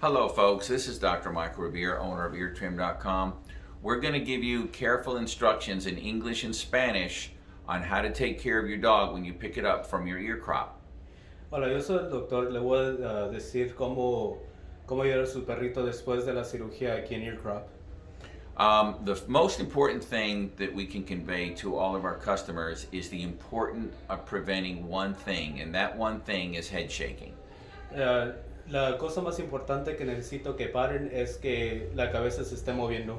Hello, folks. This is Dr. Michael Revere, owner of EarTrim.com. We're going to give you careful instructions in English and Spanish on how to take care of your dog when you pick it up from your ear crop. Hola, yo soy el doctor. Le voy a decir cómo ayudar a su perrito después de la cirugía aquí en Ear Crop. The most important thing that we can convey to all of our customers is the importance of preventing one thing, and that one thing is head shaking. Eh, la cosa más importante que necesito que paren es que la cabeza se esté moviendo.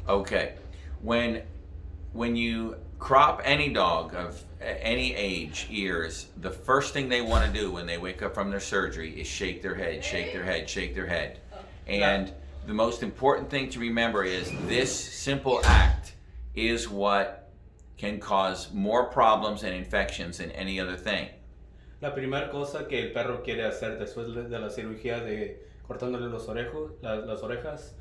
Okay, when you crop any dog of any age, ears, the first thing they want to do when they wake up from their surgery is shake their head, shake their head, shake their head. And the most important thing to remember is this simple act is what can cause more problems and infections than any other thing. La primera cosa que el perro quiere hacer después de la cirugía de cortándole las orejas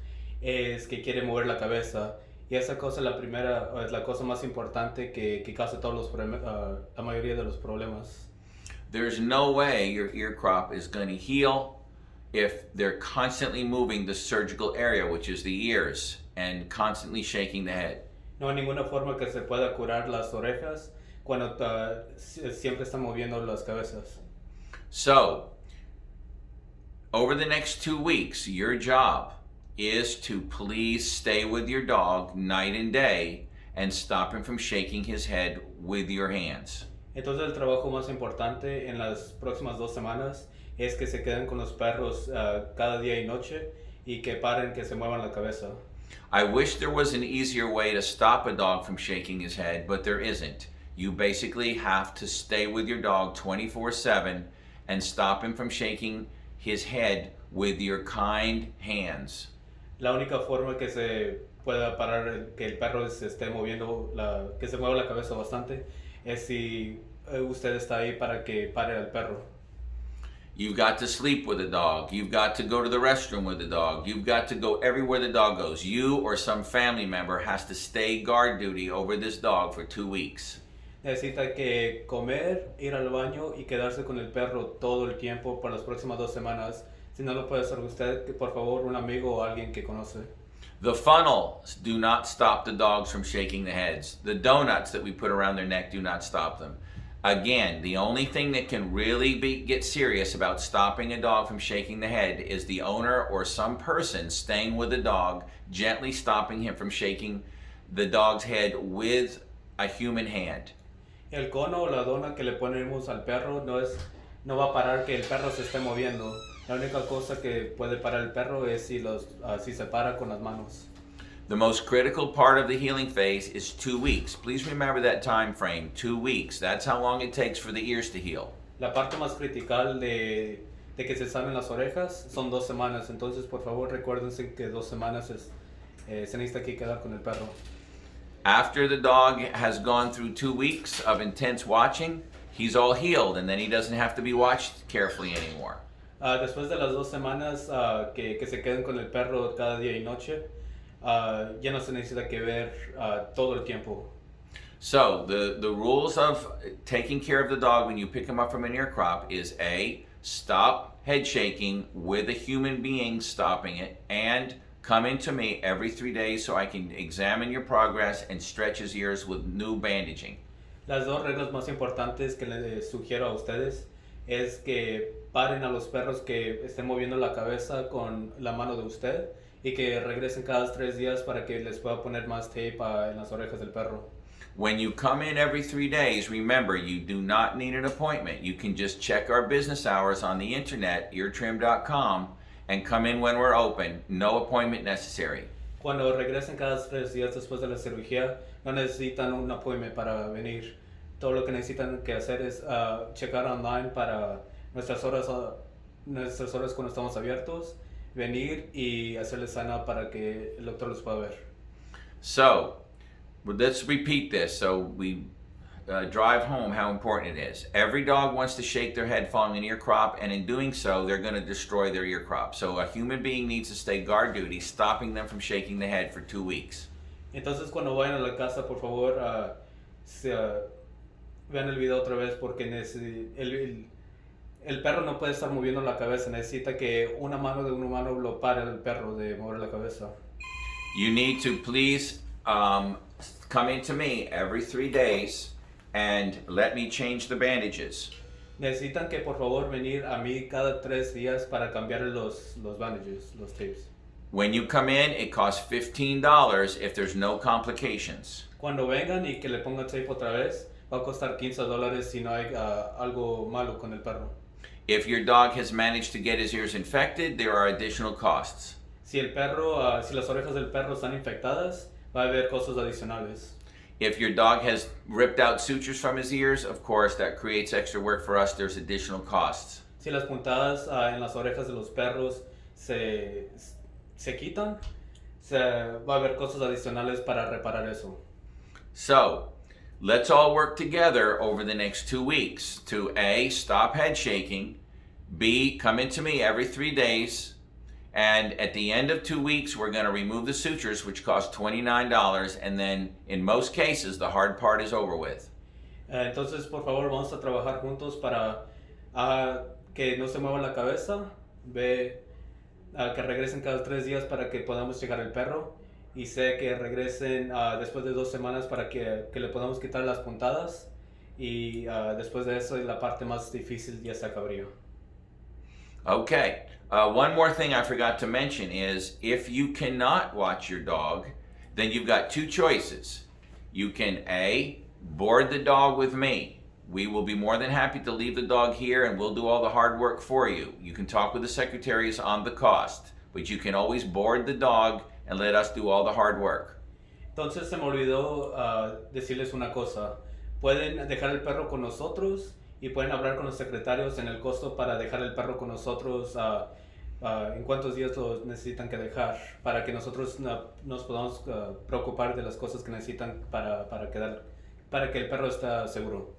es que quiere mover la cabeza. Y esa cosa es la cosa más importante que causa la mayoría de los problemas. There's no way your ear crop is going to heal if they're constantly moving the surgical area, which is the ears, and constantly shaking the head. No hay ninguna forma que se pueda curar las orejas cuando siempre están moviendo las cabezas. So, over the next 2 weeks, your job is to please stay with your dog night and day and stop him from shaking his head with your hands. Entonces el trabajo más importante en las próximas 2 semanas es que se queden con los perros cada día y noche y que paren que se muevan la cabeza. I wish there was an easier way to stop a dog from shaking his head, but there isn't. You basically have to stay with your dog 24/7 and stop him from shaking his head with your kind hands. La única forma que se pueda parar que el perro se esté moviendo, que se mueva la cabeza bastante, es si usted está ahí para que pare al perro. You've got to sleep with the dog. You've got to go to the restroom with the dog. You've got to go everywhere the dog goes. You or some family member has to stay guard duty over this dog for 2 weeks. Necesita que comer, ir al baño y quedarse con el perro todo el tiempo por las próximas 2 semanas. Si no lo puede hacer usted, que por favor un amigo o alguien que conoce. The funnels do not stop the dogs from shaking the heads. The donuts that we put around their neck do not stop them. Again, the only thing that can really get serious about stopping a dog from shaking the head is the owner or some person staying with the dog, gently stopping him from shaking the dog's head with a human hand. El cono o la dona que le ponemos al perro no va a parar que el perro se esté moviendo. La única cosa que puede parar el perro es si se para con las manos. The most critical part of the healing phase is 2 weeks. Please remember that time frame, 2 weeks. That's how long it takes for the ears to heal. La parte más critical de que se sanen las orejas son 2 semanas. Entonces, por favor, recuérdense que 2 semanas se necesita que quedar con el perro. After the dog has gone through 2 weeks of intense watching, he's all healed, and then he doesn't have to be watched carefully anymore. Después de las 2 semanas que se queden con el perro cada día y noche, ya no se necesita que ver todo el tiempo. So the rules of taking care of the dog when you pick him up from an ear crop is A, stop head shaking with a human being stopping it, and come into me every 3 days so I can examine your progress and stretch his ears with new bandaging. Las dos reglas más importantes que les sugiero a ustedes es que paren a los perros que estén moviendo la cabeza con la mano de usted y que regresen cada 3 días para que les pueda poner más tape en las orejas del perro. When you come in every 3 days, remember you do not need an appointment. You can just check our business hours on the internet, eartrim.com, and come in when we're open. No appointment necessary. Cuando regresen cada 3 días después de la cirugía, no necesitan un appointment para venir. Todo lo que necesitan que hacer es checar online para nuestras horas cuando estamos abiertos, venir y hacerles sign up para que el doctor los pueda ver. So, let's repeat this so we drive home how important it is. Every dog wants to shake their head following an ear crop, and in doing so, they're going to destroy their ear crop. So a human being needs to stay guard duty, stopping them from shaking the head for 2 weeks. Entonces, cuando vayan a la casa, por favor, vean el video otra vez porque el perro no puede estar moviendo la cabeza, necesita que una mano de un humano lo pare al perro de mover la cabeza. You need to please come into me every 3 days and let me change the bandages. Necesitan que por favor venir a mí cada 3 días para cambiar los bandages, los tapes. When you come in, it costs $15 if there's no complications. Cuando vengan y que le pongan tape otra vez, va a costar $15 si no hay algo malo con el perro. If your dog has managed to get his ears infected, there are additional costs. Si el perro, si las orejas del perro están infectadas, va a haber costos adicionales. If your dog has ripped out sutures from his ears, of course, that creates extra work for us. There's additional costs. Si las puntadas en las orejas de los perros se quitan, va a haber costos adicionales para reparar eso. So, let's all work together over the next 2 weeks to A, stop head shaking, B, come into me every 3 days, and at the end of 2 weeks, we're going to remove the sutures, which cost $29, and then in most cases, the hard part is over with. Entonces, por favor, vamos a trabajar juntos para que no se mueva la cabeza, que regresen cada 3 días para que podamos llegar al perro, y sé que regresen después de 2 semanas para que le podamos quitar las puntadas, y después de eso la parte más difícil ya se acabaría. Okay. One more thing I forgot to mention is if you cannot watch your dog, then you've got 2 choices. You can A, board the dog with me. We will be more than happy to leave the dog here and we'll do all the hard work for you. You can talk with the secretaries on the cost, but you can always board the dog and let us do all the hard work. Entonces se me olvidó decirles una cosa. Pueden dejar el perro con nosotros y pueden hablar con los secretarios en el costo para dejar el perro con nosotros en cuántos días lo necesitan que dejar para que nosotros nos podamos preocupar de las cosas que necesitan para que el perro esté seguro.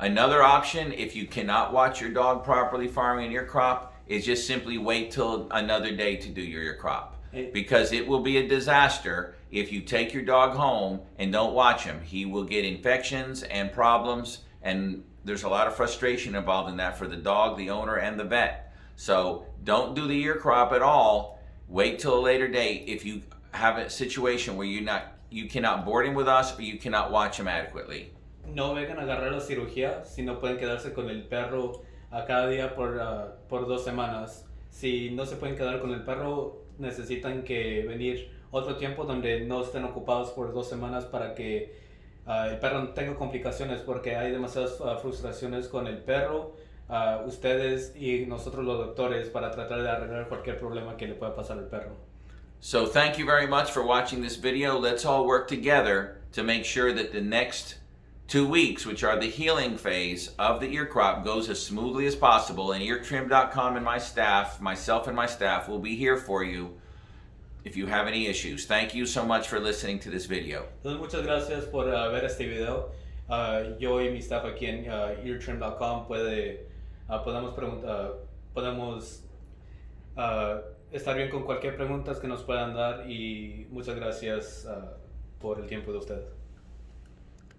Another option, if you cannot watch your dog properly farming an ear crop, is just simply wait till another day to do your ear crop. Because it will be a disaster if you take your dog home and don't watch him. He will get infections and problems, and there's a lot of frustration involved in that for the dog, the owner, and the vet. So don't do the ear crop at all. Wait till a later date if you have a situation where you cannot board him with us or you cannot watch him adequately. No vengan a agarrar la cirugía si no pueden quedarse con el perro a cada día por 2 semanas. Si no se pueden quedar con el perro, necesitan que venir otro tiempo donde no estén ocupados por 2 semanas para que el perro no tenga complicaciones, porque hay demasiadas frustraciones con el perro, ustedes y nosotros los doctores, para tratar de arreglar cualquier problema que le pueda pasar al perro. So thank you very much for watching this video. Let's all work together to make sure that the next 2 weeks, which are the healing phase of the ear crop, goes as smoothly as possible. And eartrim.com and myself and my staff will be here for you if you have any issues. Thank you so much for listening to this video. Entonces, muchas gracias por ver este video. Yo y mi staff aquí en eartrim.com podemos estar bien con cualquier pregunta que nos puedan dar, y muchas gracias por el tiempo de ustedes.